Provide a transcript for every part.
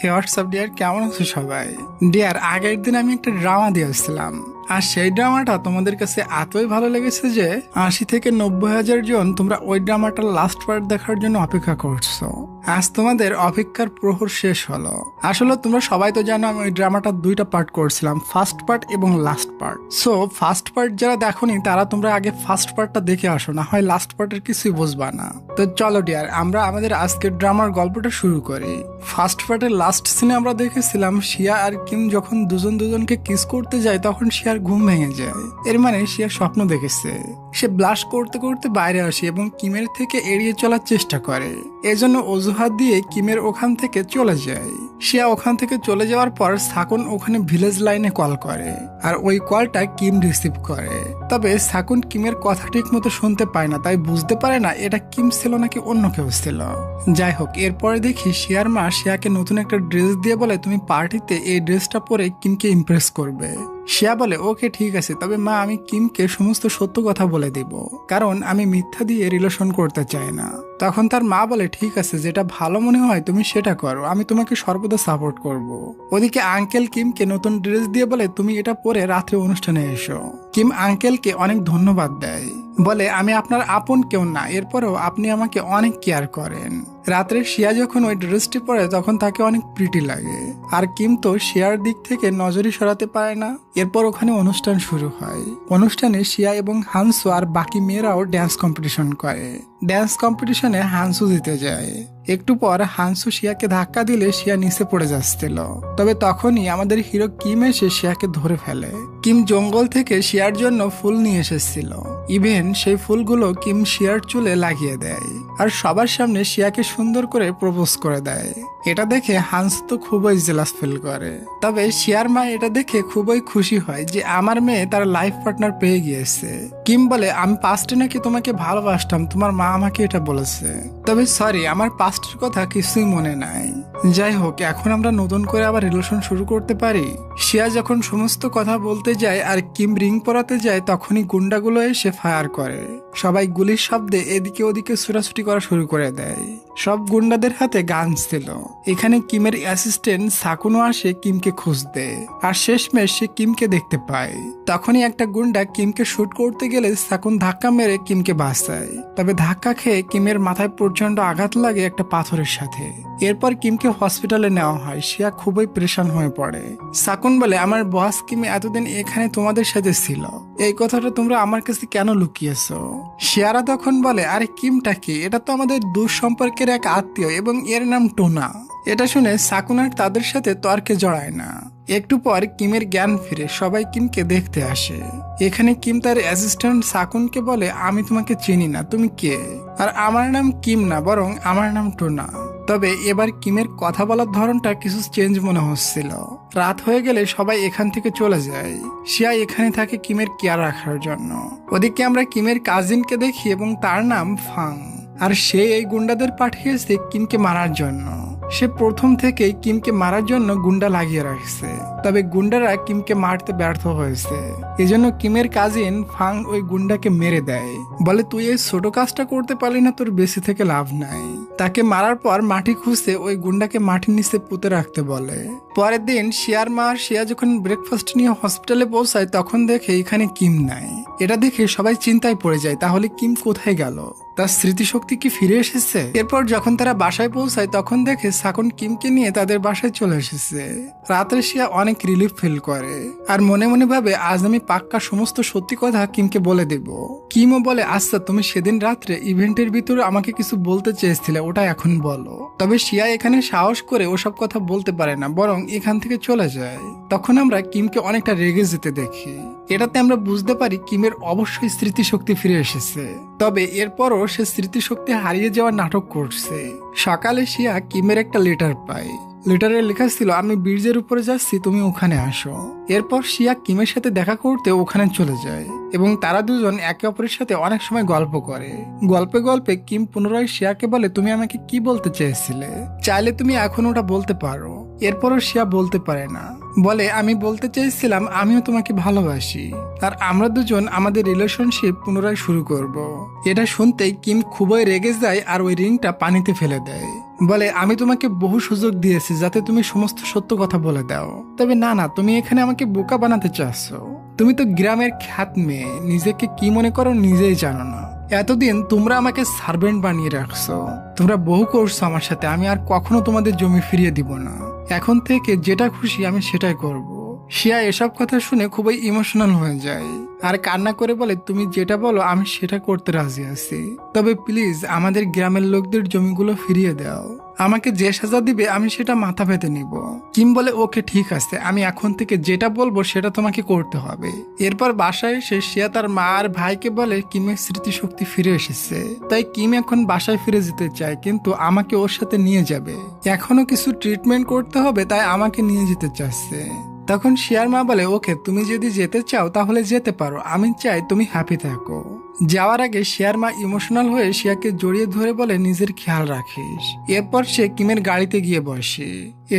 হে WhatsApp deer, কেমন আছো সবাই? ডিয়ার, আগের দিন আমি একটা ড্রামা দিয়েছিলাম, আর সেই ড্রামাটা তোমাদের কাছে এতই ভালো লেগেছে যে 80 থেকে 90 হাজার জন তোমরা ওই ড্রামাটার লাস্ট পার্ট দেখার জন্য অপেক্ষা করছো। আজ তোমাদের অপেক্ষার প্রহর শেষ হলো। আসলে তোমরা সবাই তো জানো আমি ওই ড্রামাটার দুইটা পার্ট করছিলাম, ফার্স্ট পার্ট এবং last part. So first part যারা দেখোনি তারা তোমরা আগে ফার্স্ট পার্টটা দেখে আসো, না হয় লাস্ট পার্টের কিছুই বুঝবা না। তো চলো ডিয়ার, আমরা আমাদের আজকের ড্রামার গল্পটা শুরু করি। ফার্স্ট পার্টের লাস্ট সিনে আমরা দেখেছিলাম শিয়া আর কিম যখন দুজন দুজনকে কিস করতে যায় তখন শিয়ার ঘুম ভেঙে যায়। এর মানে শিয়া স্বপ্ন দেখেছে। সে ব্লাশ করতে করতে বাইরে আসে এবং কিমের থেকে এড়িয়ে চলার চেষ্টা করে। এজন্য অজুহাত দিয়ে কিমের ওখান থেকে চলে যায়। শিয়া ওখান থেকে চলে যাওয়ার পর সাকুন ওখানে ভিলেজ লাইনে কল করে, আর ওই কলটা কিম রিসিভ করে। তবে সাকুন কিমের কথা ঠিক মতো শুনতে পায় না, তাই বুঝতে পারে না এটা কিম ছিল নাকি অন্য কেউ ছিল। যাই হোক, এরপরে দেখি শিয়ার মা শিয়াকে নতুন একটা ড্রেস দিয়ে বলে তুমি পার্টিতে এই ড্রেসটা পরে কিমকে ইমপ্রেস করবে। শিয়া বলে ওকে ঠিক আছে, তবে মা আমি কিমকে সমস্ত সত্য কথা বলে দিব, কারণ আমি মিথ্যা দিয়ে রিলেশন করতে চাই না। তখন তার মা বলে ঠিক আছে, যেটা ভালো মনে হয় তুমি সেটা করো, আমি তোমাকে সর্বদা সাপোর্ট করব। ওদিকে আঙ্কেল কিমকে নতুন ড্রেস দিয়ে বলে তুমি এটা পরে রাত্রে অনুষ্ঠানে এসো। কিম আঙ্কেলকে অনেক ধন্যবাদ দেয়, বলে আমি আপনার আপন কেউ না, এরপরেও আপনি আমাকে অনেক কেয়ার করেন। রাত্রে শিয়া যখন ওই ড্রেসটি পরে তখন তাকে অনেক প্রিটি লাগে, আর কিম তো শিয়ার দিক থেকে নজরই সরাতে পারে না। এরপর ওখানে অনুষ্ঠান শুরু হয়। অনুষ্ঠানে শিয়া এবং হানসু আর বাকি মেয়েরাও ড্যান্স কম্পিটিশন করে। ড্যান্স কম্পিটিশনে হানসু জিতে যায়। একটু পর হানসু শিয়াকে ধাক্কা দিলে শিয়া নিচে পড়ে যাচ্ছিল, তবে তখনই আমাদের হিরো কিম এসে শিয়াকে ধরে ফেলে। কিম জঙ্গল থেকে শিয়ার জন্য ফুল নিয়ে এসেছিল। ইভেন সেই ফুলগুলো কিম শিয়ার চুলে লাগিয়ে দেয়, আর সবার সামনে শিয়াকে সুন্দর করে প্রপোজ করে দেয়। এটা দেখে হানসু তো খুবই জেলাস ফিল করে, তবে শিয়ার মা এটা দেখে খুবই খুশি হয় যে আমার মেয়ে তার লাইফ পার্টনার পেয়ে গিয়েছে। কিম বলে আমি পাস্টে নাকি তোমাকে ভালোবাসতাম, তোমার মা আমাকে এটা বলেছে, তবে সরি আমার পাস্টের কথা কিছুই মনে নাই। যাই হোক, এখন আমরা নতুন করে আবার রিলেশন শুরু করতে পারি। শিয়া যখন সমস্ত কথা বলতে যায় আর কিম রিং পরাতে যায় তখনই গুন্ডাগুলো এসে ফায়ার করে। সবাই গুলির শব্দে এদিকে ওদিকে ছুটাছুটি করা শুরু করে দেয়। সব গুন্ডাদের হাতে গান ছিল। এখানে কিমের অ্যাসিস্ট্যান্ট সাকুনো আসে কিমকে খুঁজতে, আর শেষমেশ সে কিমকে দেখতে পায়। তখনই একটা গুন্ডা কিমকে শুট করতে গেলে সাকুন ধাক্কা মেরে কিমকে বাঁচায়, তবে ধাক্কা খেয়ে কিমের মাথায় প্রচন্ড আঘাত লাগে একটা পাথরের সাথে। এরপর কিমকে হসপিটালে নেওয়া হয়। শিয়া খুবই পরেশান হয়ে পড়ে। সাকুন বলে আমার বস কিম এতদিন এখানে তোমাদের সাথে ছিল, এই কথাটা তোমরা আমার কাছে কেন লুকিয়েছো? শিয়ারা তখন বলে আরে কিমটা কি, এটা তো আমাদের দূর সম্পর্কের এক আত্মীয় এবং এর নাম টোনা। এটা শুনে সাকুন আর তাদের সাথে তর্কে জড়ায় না। একটু পর কিমের জ্ঞান ফিরে, সবাই কিমকে দেখতে আসে। এখানে কিম তার অ্যাসিস্ট্যান্ট সাকুনকে বলে আমি তোমাকে চিনি না, তুমি কে? আর আমার নাম কিম না, বরং আমার নাম টোনা। তবে এবার কিমের কথা বলার ধরনটা কিছু চেঞ্জ মনে হচ্ছিল। রাত হয়ে গেলে সবাই এখান থেকে চলে যায়। শিয়া এখানে থাকে কিমের কেয়ার রাখার জন্য। ওদিকে আমরা কিমের কাজিনকে দেখি এবং তার নাম ফাং, আর সে এই গুন্ডাদের পাঠিয়েছে কিমকে মারার জন্য। সে প্রথম থেকেই কিমকে মারার জন্য গুন্ডা লাগিয়ে রাখছে, তবে গুন্ডারা কিমকে মারতে ব্যর্থ হয়েছে। এজন্য কিমের কাজিন ফাং ওই গুন্ডাকে মেরে দেয়, বলে তুই এই ছোট কাজটা করতে পারলি না, তোর বেঁচে থেকে লাভ নাই। তাকে মারার পর মাটি খুঁজতে ওই গুন্ডাকে মাটির নিচে পুঁতে রাখতে বলে। পরের দিন শিয়ার মা আর শিয়া যখন ব্রেকফাস্ট নিয়ে হসপিটালে পৌঁছায় তখন দেখে এখানে কিম নাই। এটা দেখে সবাই চিন্তায় পড়ে যায়, তাহলে কিম কোথায় গেল? তার স্মৃতিশক্তি কি ফিরে এসেছে? এরপর যখন তারা বাসায় পৌঁছায় তখন দেখে সাকুন কিমকে নিয়ে তাদের বাসায় চলে এসেছে। রাত্রে শিয়া অনেক রিলিফ ফিল করে, আর মনে মনে ভাবে আজ আমি পাক্কা সমস্ত সত্যি কথা কিমকে বলে দেব। কিমও বলে আচ্ছা তুমি সেদিন রাত্রে ইভেন্টের ভিতরে আমাকে কিছু বলতে চেয়েছিলে, ওটা এখন বলো। তবে শিয়া এখানে সাহস করে ওসব কথা বলতে পারে না, বরং এখান থেকে চলে যায়। তখন আমরা কিমকে অনেকটা রেগে যেতে দেখি। এটাতে আমরা বুঝতে পারি কিমের অবশ্যই স্মৃতিশক্তি ফিরে এসেছে, তবে এরপরও সে স্মৃতিশক্তি হারিয়ে যাওয়ার নাটক করছে। সকালে শিয়া কিমের একটা লেটার পায়। লেটারে লেখা ছিল আমি ব্রিজের উপরে যাচ্ছি, তুমি ওখানে আসো। এরপর শিয়া কিমের সাথে দেখা করতে ওখানে চলে যায় এবং তারা দুজন একে অপরের সাথে অনেক সময় গল্প করে। গল্পে গল্পে কিম পুনরায় শিয়াকে বলে তুমি আমাকে কি বলতে চেয়েছিলে, চাইলে তুমি এখন ওটা বলতে পারো। এরপরও শিয়া বলতে পারে না, বলে আমি বলতে চেয়েছিলাম আমিও তোমাকে ভালোবাসি, আর আমরা দুজন আমাদের রিলেশনশিপ পুনরায় শুরু করব। এটা শুনতেই কিম খুবই রেগে যায় আর ওই রিংটা পানিতে ফেলে দেয়, বলে আমি তোমাকে বহু সুযোগ দিয়েছি যাতে তুমি সমস্ত সত্য কথা বলে দাও, তবে না না, তুমি এখানে আমাকে বোকা বানাতে চাচ্ছো। তুমি তো গ্রামের খ্যাত মেয়ে, নিজেকে কি মনে করো নিজেই জানো না। এতদিন তোমরা আমাকে সার্ভেন্ট বানিয়ে রাখছো, তোমরা বহু করছো আমার সাথে, আমি আর কখনো তোমাদের জমি ফিরিয়ে দিব না। এখন থেকে যেটা খুশি আমি সেটাই করব। শিয়া এসব কথা শুনে খুবই ইমোশনাল হয়ে যায় আর কান্না করে বলে তুমি যেটা বলো আমি সেটা করতে রাজি আছি, তবে প্লিজ আমাদের গ্রামের লোকদের জমিগুলো ফিরিয়ে দাও। আমাকে যে সাজা দিবে আমি সেটা মাথা পেতে নিব। কিম বলে ওকে ঠিক আছে, আমি এখন থেকে যেটা বলবো সেটা তোমাকে করতে হবে। এরপর বাসায় এসে শিয়া তার মা আর ভাইকে বলে কিমের স্মৃতিশক্তি ফিরে এসেছে, তাই কিম এখন বাসায় ফিরে যেতে চায়, কিন্তু আমাকে ওর সাথে নিয়ে যাবে। এখনো কিছু ট্রিটমেন্ট করতে হবে, তাই আমাকে নিয়ে যেতে চাচ্ছে। তখন শিয়ার মা বলে ওকে, তুমি যদি যেতে চাও তাহলে যেতে পারো, আমি চাই তুমি হ্যাপি থাকো। যাওয়ার আগে শিয়ার মা ইমোশনাল হয়ে শিয়াকে জড়িয়ে ধরে বলে নিজের খেয়াল রাখিস। এরপর সে কিমের গাড়িতে গিয়ে বসে।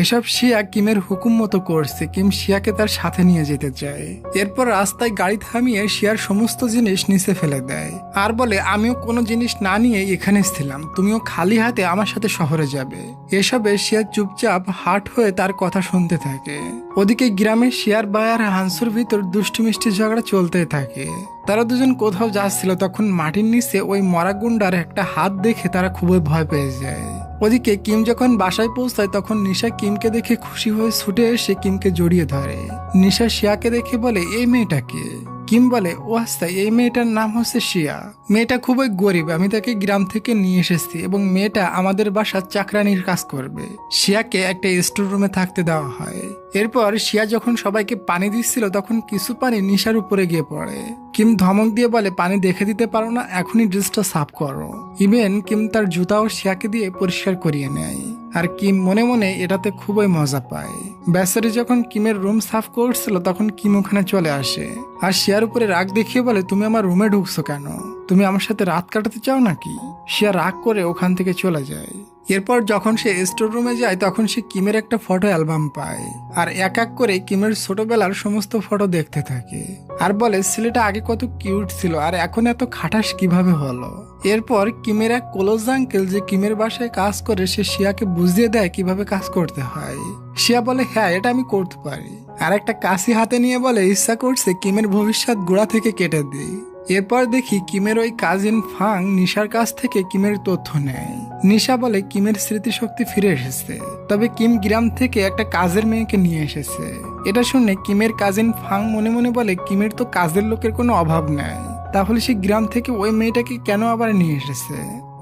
এসব শিয়া কিমের হুকুম মতো করছে, কিম শিয়াকে তার সাথে নিয়ে যেতে চায়। এরপর রাস্তায় গাড়ি থামিয়ে শিয়ার সমস্ত জিনিস নিচে ফেলে দেয় আর বলে আমিও কোনো জিনিস না নিয়ে এখানে ছিলাম, তুমিও খালি হাতে আমার সাথে শহরে যাবে। এসবে শিয়া চুপচাপ হাট হয়ে তার কথা শুনতে থাকে। ওদিকে গ্রামে শিয়ার ভাই আর হানসুর ভিতর দুষ্টু মিষ্টি ঝগড়া চলতে থাকে। তারা দুজন কোথাও যাচ্ছিল, তখন মাটির নিচে ওই মরা গুন্ডার একটা হাত দেখে তারা খুবই ভয় পেয়ে যায়। ওদিকে কিম যখন বাসায় পৌঁছায় তখন নিশা কিমকে দেখে খুশি হয়ে ছুটে এসে কিমকে জড়িয়ে ধরে। নিশা শিয়াকে দেখে বলে এই মেয়েটাকে। কিম বলে ও আচ্ছা, এই মেয়েটার নাম হচ্ছে শিয়া। মেয়েটা খুবই গরিব, আমি তাকে গ্রাম থেকে নিয়ে এসেছি এবং মেয়েটা আমাদের বাসার চাকরানির কাজ করবে। শিয়াকে একটা স্টোর রুমে থাকতে দেওয়া হয়। এরপর শিয়া যখন সবাইকে পানি দিচ্ছিল তখন কিছু পানি নিশার উপরে গিয়ে পড়ে। কিম ধমক দিয়ে বলে পানি দেখে দিতে পারো না, এখনই ড্রেসটা সাফ করো। ইভেন কিম তার জুতাও শিয়াকে দিয়ে পরিষ্কার করিয়ে নেয় আর কিম মনে মনে এটাতে খুবই মজা পায়। বেচারি যখন কিমের রুম সাফ করছিল তখন কিম ওখানে চলে আসে আর শিয়ার উপরে রাগ দেখিয়ে বলে তুমি আমার রুমে ঢুকছো কেন, তুমি আমার সাথে রাত কাটাতে চাও নাকি? শিয়া রাগ করে ওখান থেকে চলে যায়। এরপর যখন সে স্টোর রুমে যায় তখন সে কিমের একটা ফটো অ্যালবাম পায় আর এক এক করে কিমের ছোটবেলার সমস্ত ফটো দেখতে থাকে আর বলে ছেলেটা আগে কত কিউট ছিল আর এখন এত খাটাস কিভাবে হলো। এরপর কিমের এক ক্লোজ আঙ্কেল যে কিমের বাসায় কাজ করে সে শিয়াকে বুঝিয়ে দেয় কিভাবে কাজ করতে হয়। শিয়া বলে হ্যাঁ, এটা আমি করতে পারি আর একটা কাশি হাতে নিয়ে বলে ইচ্ছা করছে কিমের ভবিষ্যৎ গোড়া থেকে কেটে দিই। এরপর দেখি কিমের ওই কাজিন ফাং নিশার কাছ থেকে কিমের তথ্য নেয়। নিশা বলে কিমের স্মৃতিশক্তি ফিরে এসেছে, তবে কিম গ্রাম থেকে একটা কাজের মেয়েকে নিয়ে এসেছে। এটা শুনে কিমের কাজিন ফাং মনে মনে বলে কিমের তো কাজের লোকের কোনো অভাব নেই, তাহলে সে গ্রাম থেকে ওই মেয়েটাকে কেন আবার নিয়ে এসেছে।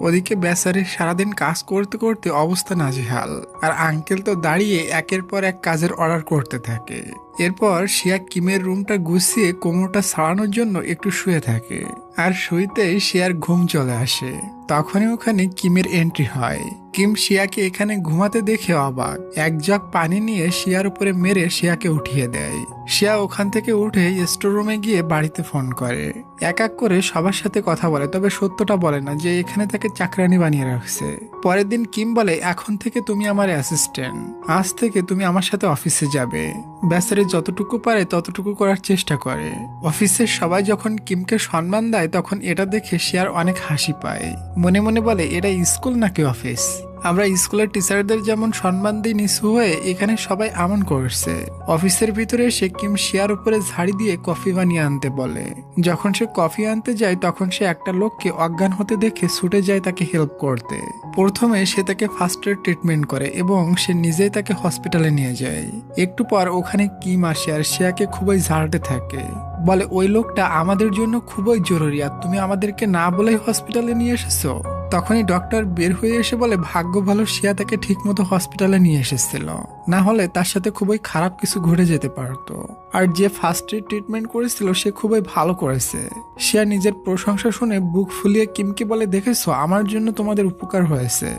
ওদিকে বেচারি সারাদিন কাজ করতে করতে অবস্থা নাজেহাল আর আঙ্কেল তো দাঁড়িয়ে একের পর এক কাজের অর্ডার করতে থাকে। এরপর শিয়া কিমের রুমটা গুছিয়ে কোমরটা ছাড়ানোর জন্য একটু শুয়ে থাকে আর শুইতেই শিয়ার ঘুম চলে আসে। তখনই ওখানে কিমের এন্ট্রি হয়। কিম শিয়াকে এখানে ঘুমাতে দেখে অবাক, এক জগ পানি নিয়ে শিয়ার উপরে মেরে শিয়াকে উঠিয়ে দেয়। শিয়া ওখান থেকে উঠে স্টোর রুমে গিয়ে বাড়িতে ফোন করে। এক এক করে সবার সাথে কথা বলে, তবে সত্যটা বলে না যে এখানে তাকে চাকরানি বানিয়ে রাখছে। পরের দিন কিম বলে এখন থেকে তুমি আমার অ্যাসিস্ট্যান্ট, আজ থেকে তুমি আমার সাথে অফিসে যাবে। বেচারি যতটুকু পারে ততটুকু করার চেষ্টা করে। অফিসের সবাই যখন কিমকে সম্মান দেয় তখন এটা দেখে শিয়ার অনেক হাসি পায়। মনে মনে বলে এটা স্কুল নাকি অফিস, আমরা স্কুলের টিচারদের যেমন সম্মান দিই নিচু হয়ে এখানে সবাই আমন করছে। অফিসের ভিতরে এসে কিম শিয়ার উপরে ঝাড়ি দিয়ে কফি বানিয়ে আনতে বলে। যখন সে কফি আনতে যায় তখন সে একটা লোককে অজ্ঞান হতে দেখে ছুটে যায় তাকে হেল্প করতে। প্রথমে সে তাকে ফার্স্ট এড ট্রিটমেন্ট করে এবং সে নিজেই তাকে হসপিটালে নিয়ে যায়। একটু পর ওখানে কিম আসে আর শিয়াকে খুবই ঝাড়তে থাকে, বলে ওই লোকটা আমাদের জন্য খুবই জরুরি আর তুমি আমাদেরকে না বলেই হসপিটালে নিয়ে এসেছো। তখনই ডক্টর বের হয়ে এসে বলে ভাগ্য ভালো শিয়া তাকে ঠিক মতো হসপিটালে নিয়ে এসেছিল, না হলে তার সাথে খুবই খারাপ কিছু ঘটে যেতে পারতো। আর যে ফার্স্ট এড ট্রিটমেন্ট করেছিল সে খুবই ভালো করেছে। শিয়া নিজের প্রশংসা শুনে বুক ফুলিয়ে কিমকে বলে দেখেছো আমার জন্য তোমাদের উপকার হয়েছে।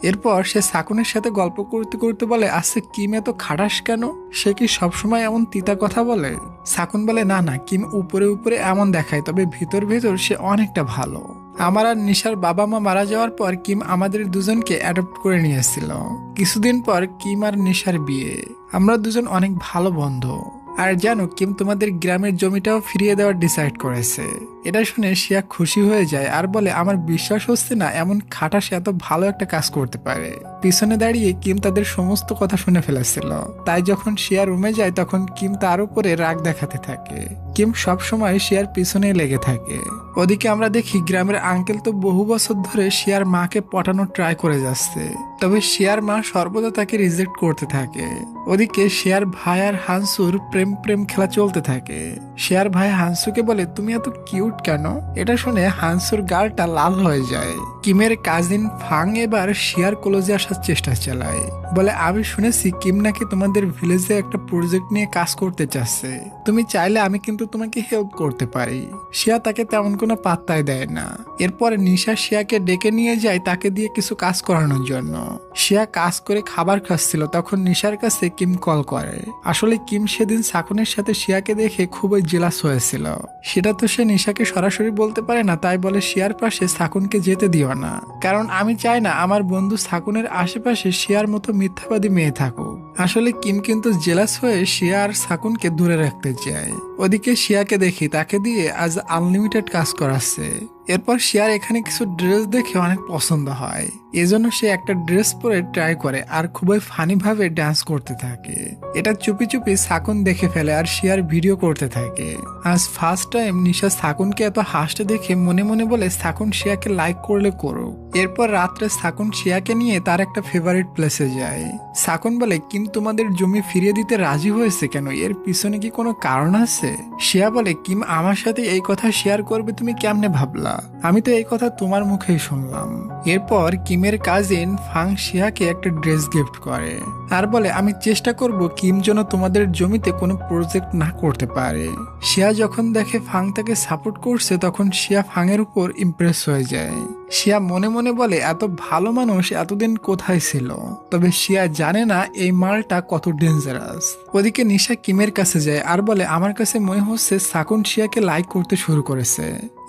এরপর সে সাকুনের সাথে গল্প করতে করতে বলে আচ্ছা কিম এত খাটাস কেন, সে কি সবসময় এমন তিতা কথা বলে? সাকুন বলে না না, কিম উপরে উপরে এমন দেখায় তবে ভিতর ভিতর সে অনেকটা ভালো। আমার আর নিশার বাবা মা মারা যাওয়ার পর কিম আমাদের দুজনকে অ্যাডপ্ট করে নিয়েছিল। কিছুদিন পর কিম আর নিশার বিয়ে। আমরা দুজন অনেক ভালো বন্ধু। আর জানো কিম তোমাদের গ্রামের জমিটাও ফিরিয়ে দেওয়ার ডিসাইড করেছে। এটা শুনে শিয়া খুশি হয়ে যায় আর বলে আমার বিশ্বাস হচ্ছে না এমন খাটাস এত ভালো একটা কাজ করতে পারে। পিছনে দাঁড়িয়ে কিম তাদের সমস্ত কথা শুনে ফেলেছিল। তাই যখন শিয়া রুমে যায় তখন কিম তার উপরে রাগ দেখাতে থাকে। কিম সবসময় শিয়ার পিছনে লেগে থাকে। ওদিকে আমরা দেখি গ্রামের আঙ্কেল তো বহু বছর ধরে শিয়ার মাকে পটানোর ট্রাই করে যাচ্ছে, তবে শিয়ার মা সর্বদা তাকে রিজেক্ট করতে থাকে। ওদিকে শিয়ার ভাই আর হানসুর প্রেম প্রেম খেলা চলতে থাকে। শিয়ার ভাই হানসুকে বলে, তুমি এত কিউট কেন? এটা শুনে হানসুর গালটা লাল হয়ে যায়। কিমের কাজিন ফাং এবার শিয়ার কলেজে আসার চেষ্টা চালায়, বলে আমি শুনেছি কিম নাকি তোমাদের ভিলেজে একটা প্রজেক্ট নিয়ে কাজ করতে চাচ্ছে, তুমি চাইলে আমি কিন্তু তোমাকে হেল্প করতে পারি। শিয়া তাকে তেমন কোনো পাত্তাই দেয় না। এরপর নিশা শিয়াকে ডেকে নিয়ে যায় তাকে দিয়ে কিছু কাজ করানোর জন্য। শিয়া কাজ করে খাবার খাচ্ছিল, তখন নিশার কাছে কিম কল করে। আসলে কিম সেদিন সাকুনের সাথে শিয়াকে দেখে খুবই জেলাস হয়েছিল। সেটা তো সে নিশাকে সরাসরি বলতে পারে না, তাই বলে শিয়ার পাশে সাকুনকে যেতে দিও না, কারণ আমি চাই না আমার বন্ধু সাকুনের আশেপাশে শিয়ার মতো মিথ্যাবাদী মেয়ে থাকুক। আসলে কিম কিন্তু জেলাস হয়ে শিয়া আর সাকুনকে দূরে রাখতে চায়। ওদিকে শিয়াকে দেখি তাকে দিয়ে আজ আনলিমিটেড কাজ করাচ্ছে। এরপর শিয়ার এখানে কিছু ড্রেস দেখে অনেক পছন্দ হয়, এজন্য সে একটা ড্রেস পরে ট্রাই করে আর খুবই ফানি ভাবে ডান্স করতে থাকে। এটা চুপি চুপি সাকুন দেখে ফেলে আর শিয়ার ভিডিও করতে থাকে। আজ ফার্স্ট টাইম নিশা সাকুনকে এত হাসতে দেখে মনে মনে বলে সাকুন শিয়াকে লাইক করলে করুক। এরপর রাত্রে সাকুন শিয়াকে নিয়ে তার একটা ফেভারিট প্লেসে যায়। সাকুন বলে, কিন্তু তোমাদের জমি ফিরিয়ে দিতে রাজি হয়েছে কেন? এর পিছনে কি কোনো কারণ আছে? শিয়া বলে, কিম আমার সাথে এই কথা শেয়ার করবে তুমি কেমনে ভাবলা? আমি তো এই কথা তোমার মুখেই শুনলাম। এরপর কিমের কাজিন ফাং শিয়াকে একটা ড্রেস গিফট করে আর বলে, আমি চেষ্টা করব কিম যেন তোমাদের জমিতে কোনো প্রজেক্ট না করতে পারে। শিয়া যখন দেখে ফাং তাকে সাপোর্ট করছে তখন শিয়া ফাংয়ের উপর ইমপ্রেস হয়ে যায়। শিয়া মনে মনে বলে, এত ভালো মানুষ এতদিন কোথায় ছিল? তবে শিয়া জানে না এই মালটা কত ডেঞ্জারাস। ওদিকে নিশা কিমের কাছে যায় আর বলে, আমার কাছে মনে হচ্ছে সাকুন শিয়াকে লাইক করতে শুরু করেছে,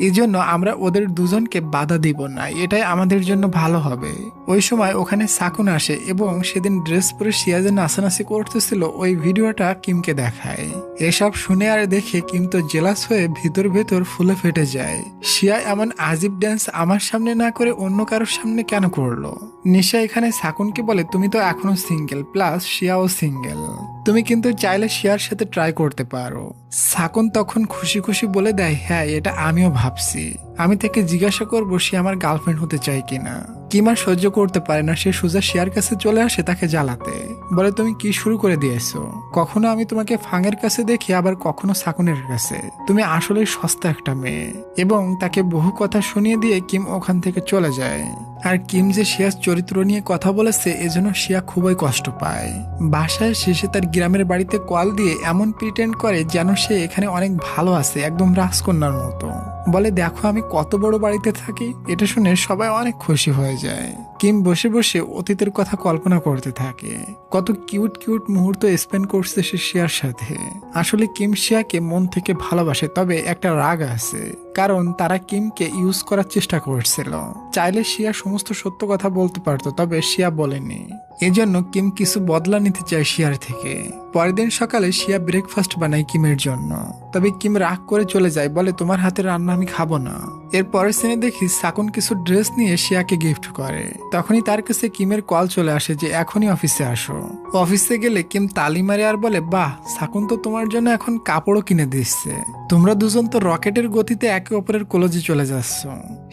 এই জন্য আমরা ওদের দুজনকে বাধা দিব না, এটাই আমাদের জন্য ভালো হবে। ওই সময় ওখানে সাকুন আসে এবং সেদিন ড্রেস পরে শিয়া যে নাচানাচি করতেছিল ওই ভিডিওটা কিমকে দেখায়। এসব শুনে আর দেখে কিম তো জেলাস হয়ে ভিতর ভেতর ফুলে ফেটে যায়। শিয়া এমন আজীব ড্যান্স আমার সামনে না করে অন্য কারোর সামনে কেন করলো? নিশা এখানে সাকুনকে বলে, তুমি তো এখনো সিঙ্গেল, প্লাস শিয়াও সিঙ্গেল, তুমি কিন্তু চাইলে শিয়ার সাথে ট্রাই করতে পারো। সাকুন তখন খুশি খুশি বলে দেয়, হ্যাঁ এটা আমিও ভাবছি, আমি তাকে জিজ্ঞাসা করবো সে আমার গার্লফ্রেন্ড হতে চায় কিনা। কিমা সহ্য করতে পারে না, সে সোজা শিয়ার কাছে চলে আসে তাকে জ্বালাতে। বলে, তুমি কি শুরু করে দিয়েছো? কখনো আমি তোমাকে ফাংয়ের কাছে দেখি, আবার কখনো সাকুনের কাছে। তুমি আসলে সস্তা একটা মেয়ে। এবং তাকে বহু কথা শুনিয়ে দিয়ে কিম ওখান থেকে চলে যায়। আর কিম যে শিয়ার চরিত্র নিয়ে কথা বলেছে এজন্য শিয়া খুবই কষ্ট পায়। বাসায় শেষে তার গ্রামের বাড়িতে কল দিয়ে এমন প্রিটেন্ড করে যেন সে এখানে অনেক ভালো আছে, একদম রাজকন্যার মতো। বলে, দেখো আমি কত বড় বাড়িতে থাকি। এটা শুনে সবাই অনেক খুশি হয়ে যায়। কিম বসে বসে অতীতের কথা কল্পনা করতে থাকে, কত কিউট কিউট মুহূর্ত স্পেন্ড করছে সে শিয়ার সাথে। আসলে কিম শিয়াকে মন থেকে ভালোবাসে, তবে একটা রাগ আছে, কারণ তারা কিমকে ইউজ করার চেষ্টা করছিল। চাইলে শিয়া সমস্ত সত্য কথা বলতে পারতো, তবে শিয়া বলেনি। এজন্য কিম কিছু বদলা নিতে চায় শিয়ার থেকে। পরের দিন সকালে শিয়া ব্রেকফাস্ট বানায় কিমের জন্য, তবে কিম রাগ করে চলে যায়, বলে তোমার হাতের রান্না আমি খাবো না। এর পরের সিনে দেখি সাকুন কিছু ড্রেস নিয়ে শিয়াকে গিফট করে। তখনই তার কাছে কিমের কল চলে আসে যে এখনই অফিসে আসো। অফিসে গেলে কিম তালি মারে আর বলে, বাহ, সাকুন তো তোমার জন্য এখন কাপড়ও কিনে দিচ্ছে, তোমরা দুজন তো রকেটের গতিতে একে অপরের কলেজে চলে যাচ্ছ।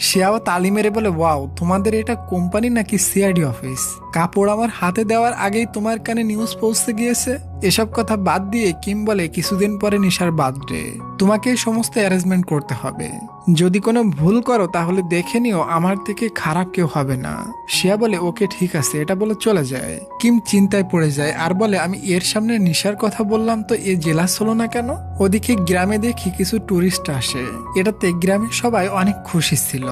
শিয়াও তালি মেরে বলে, ওয়াও, তোমাদের এটা কোম্পানি নাকি সিআইডি অফিস? কাপড় আমার হাতে দেওয়ার আগেই তোমার কানে নিউজ পৌঁছে গিয়েছে। এসব কথা বাদ দিয়ে কিম বলে, কিছুদিন পরে নিশার বার্থডে, তোমাকে সমস্ত অ্যারেঞ্জমেন্ট করতে হবে। যদি কোনো ভুল করো তাহলে দেখে নিও আমার থেকে খারাপ কেউ হবে না। শিয়া বলে, ওকে ঠিক আছে, এটা বলে চলে যায়। কিম চিন্তায় পড়ে যায় আর বলে, আমি এর সামনে নিশার কথা বললাম তো এ জেলাস হলো না কেন? ওদিকে গ্রামে দেখি কিছু টুরিস্ট আসে, এটাতে গ্রামের সবাই অনেক খুশি ছিল।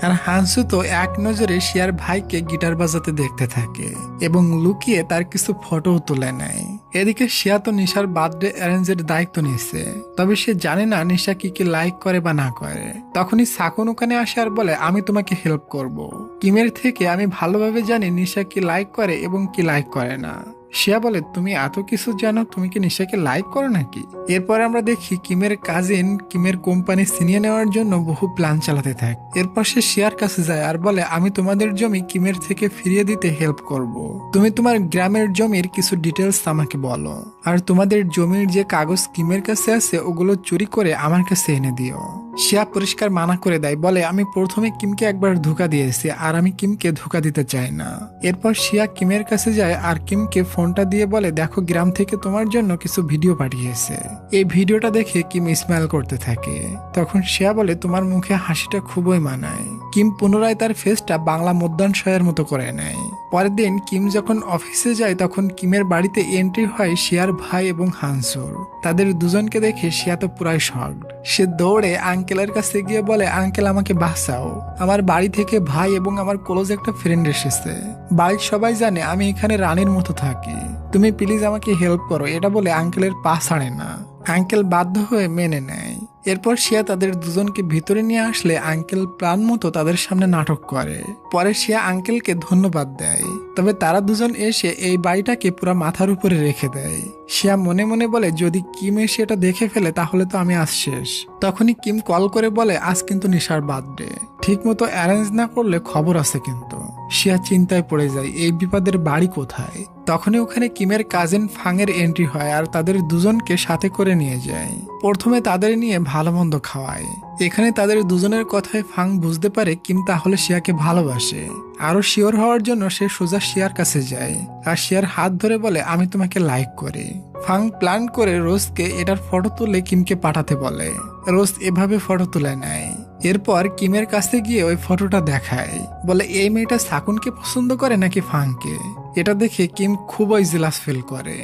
আর হানসু তো এক নজরে শিয়ার ভাইকে গিটার বাজাতে দেখতে থাকে এবং লুকিয়ে তার কিছু ফটোও তুলে নেয়। এদিকে শিয়া তো নিশার বার্থডে অ্যারেঞ্জের দায়িত্ব নিয়েছে, তবে সে জানে না নিশা কি কি লাইক করে বা না করে। তখনই সাকুন ওখানে আসে আর বলে, আমি তোমাকে হেল্প করব। কিমের থেকে আমি ভালোভাবে জানি নিশা কি লাইক করে এবং কি লাইক করে না। শিয়া বলে তুমি এত কিছু জানো, তুমি কি নিশাকে লাইক করো নাকি? এরপর আমরা দেখি কিমের কাজিন কিমের কোম্পানি ছিনিয়ে নেওয়ার জন্য বহু প্ল্যান চালাতে থাকে। এরপর সে শিয়ার কাছে যায় আর বলে আমি তোমাদের জমি কিমের থেকে ফিরিয়ে দিতে হেল্প করব। তুমি তোমার গ্রামের জমির কিছু ডিটেলস আমাকে বলো, আর তোমাদের জমির যে কাগজ কিমের কাছে আছে ওগুলো চুরি করে আমার কাছে এনে দিও। শিয়া পরিষ্কার মানা করে দেয়, বলে আমি প্রথমে কিমকে একবার ধোঁকা দিয়েছি আর আমি কিমকে ধোঁকা দিতে চাই না। এরপর শিয়া কিমের কাছে যায় আর কিমকে ফোনটা দিয়ে বলে দেখো গ্রাম থেকে তোমার জন্য কিছু ভিডিও পাঠিয়েছে। এই ভিডিওটা দেখে কিম স্মাইল করতে থাকে। তখন শিয়া বলে তোমার মুখে হাসিটা খুবই মানায়। কিম পুনরায় তার ফেসটা বাংলা মধ্যাংশয়ের মতো করে নেয়। পরের দিন কিম যখন অফিসে যায় তখন কিমের বাড়িতে এন্ট্রি হয় শিয়ার ভাই এবং হানসুর। তাদের দুজনকে দেখে শিয়া তো পুরাই শকড। সে দৌড়ে আঙ্কেলের কাছে গিয়ে বলে আঙ্কেল আমাকে বাঁচাও, আমার বাড়ি থেকে ভাই এবং আমার ক্লোজ একটা ফ্রেন্ড এসেছে। বাড়ির সবাই জানে আমি এখানে রানীর মতো থাকি, তুমি প্লিজ আমাকে হেল্প করো। এটা বলে আঙ্কেলের পা ছাড়ে না। আঙ্কেল বাধ্য হয়ে মেনে নেয়। এরপর শিয়া তাদের দুজনকে ভিতরে নিয়ে আসলে আঙ্কেল প্ল্যান মতো তাদের সামনে নাটক করে। পরে শিয়া আঙ্কেলকে ধন্যবাদ দেয়। তবে তারা দুজন এসে এই বাড়িটাকে পুরো মাথার উপরে রেখে দেয়। শিয়া মনে মনে বলে যদি কিম এসে এটা দেখে ফেলে তাহলে তো আমি আজ শেষ। তখনই কিম কল করে বলে আজ কিন্তু নিশার বার্থডে, ঠিক মতো অ্যারেঞ্জ না করলে খবর আছে কিন্তু। শিয়া চিন্তায় পড়ে যায় এই বিপদের বাড়ি কোথায়। তখনই ওখানে কিমের কাজিন ফাংয়ের এন্ট্রি হয় আর তাদের দুজনকে সাথে করে নিয়ে যায়। প্রথমে তাদের নিয়ে ভালো মন্দ খাওয়ায়। এখানে তাদের দুজনের কথায় ফাং বুঝতে পারে কিম তাহলে শিয়াকে ভালোবাসে। আরো শিওর হওয়ার জন্য সে সোজা শিয়ার কাছে যায় আর শিয়ার হাত ধরে বলে আমি তোমাকে লাইক করি। ফাং প্ল্যান করে রোজকে এটার ফটো তুলে কিমকে পাঠাতে বলে। রোজ এভাবে ফটো তুলে নেয়। এরপর কিমের কাছে গিয়ে ওই ফটোটা দেখায়, বলে এই মেয়েটা সাকুনকে পছন্দ করে নাকি ফাংকে। এটা দেখে কিম খুবই জেলাস ফিল করে।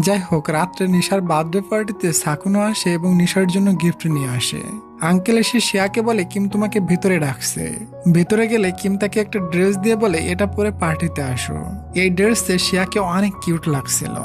যাই হোক, রাত্রে নিশার বার্থডে পার্টিতে সাকুনও আসে এবং নিশার জন্য গিফট নিয়ে আসে। আঙ্কেল এসে শিয়াকে বলে কিম তোমাকে ভিতরে ডাকছে। ভিতরে গেলে কিম তাকে একটা ড্রেস দিয়ে বলে এটা পরে পার্টিতে আসো। এই ড্রেসে শিয়াকে অনেক কিউট লাগছিল।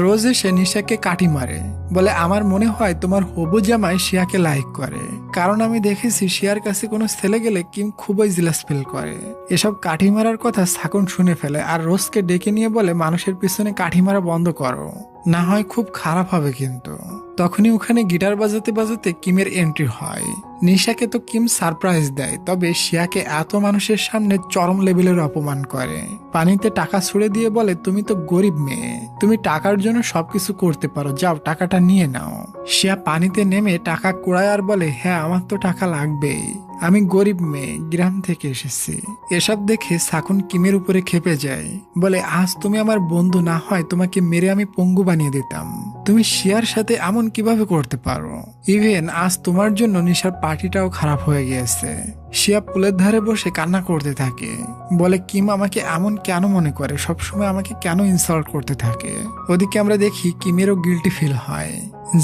রোজ এসে নিশাকে কাটি মারে, বলে আমার মনে হয় তোমার হবু জামাই শিয়াকে লাইক করে, কারণ আমি দেখেছি শিয়ার কাছে কোনো ছেলে গেলে কিম খুবই জিলাস ফিল করে। এসব কাঠি মারার কথা সাকুন শুনে ফেলে আর রোজকে ডেকে নিয়ে বলে মানুষের পিছনে কাঠি মারা বন্ধ করো, না হয় খুব খারাপ হবে কিন্তু। তখনই ওখানে গিটার বাজাতে বাজাতে কিমের এন্ট্রি হয়। নিশাকে তো কিম সারপ্রাইজ দেয়, তবে শিয়াকে এত মানুষের সামনে চরম লেভেলের অপমান করে। পানিতে টাকা ছুড়ে দিয়ে বলে তুমি তো গরিব মেয়ে, তুমি টাকার জন্য সবকিছু করতে পারো, যাও টাকাটা নিয়ে নাও। শিয়া পানিতে নেমে টাকা কুড়ায় আর বলে হ্যাঁ আমার তো টাকা লাগবেই, আমি গরিব মেয়ে, গ্রাম থেকে এসেছি। এসব দেখে সাকুন কিমের উপরে খেপে যায়, বলে আজ তুমি আমার বন্ধু না হয় তোমাকে মেরে আমি পঙ্গু বানিয়ে দিতাম, তুমি শিয়ার সাথে এমন কিভাবে করতে পারো। ইভেন আজ তোমার জন্য নিশার পার্টিটাও খারাপ হয়ে গিয়েছে। শিয়া পুলের ধারে বসে কান্না করতে থাকে, বলে কিম আমাকে এমন কেন মনে করে, সবসময় আমাকে কেন ইনসাল্ট করতে থাকে। ওদিকে আমরা দেখি কিমেরও গিল্টি ফিল হয়,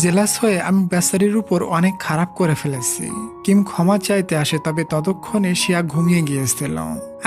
জেলাস হয়ে আমি বেচারির উপর অনেক খারাপ করে ফেলেছি। কিম ক্ষমা চাইতে আসে, তবে ততক্ষণে শিয়া ঘুমিয়ে গিয়েছিল।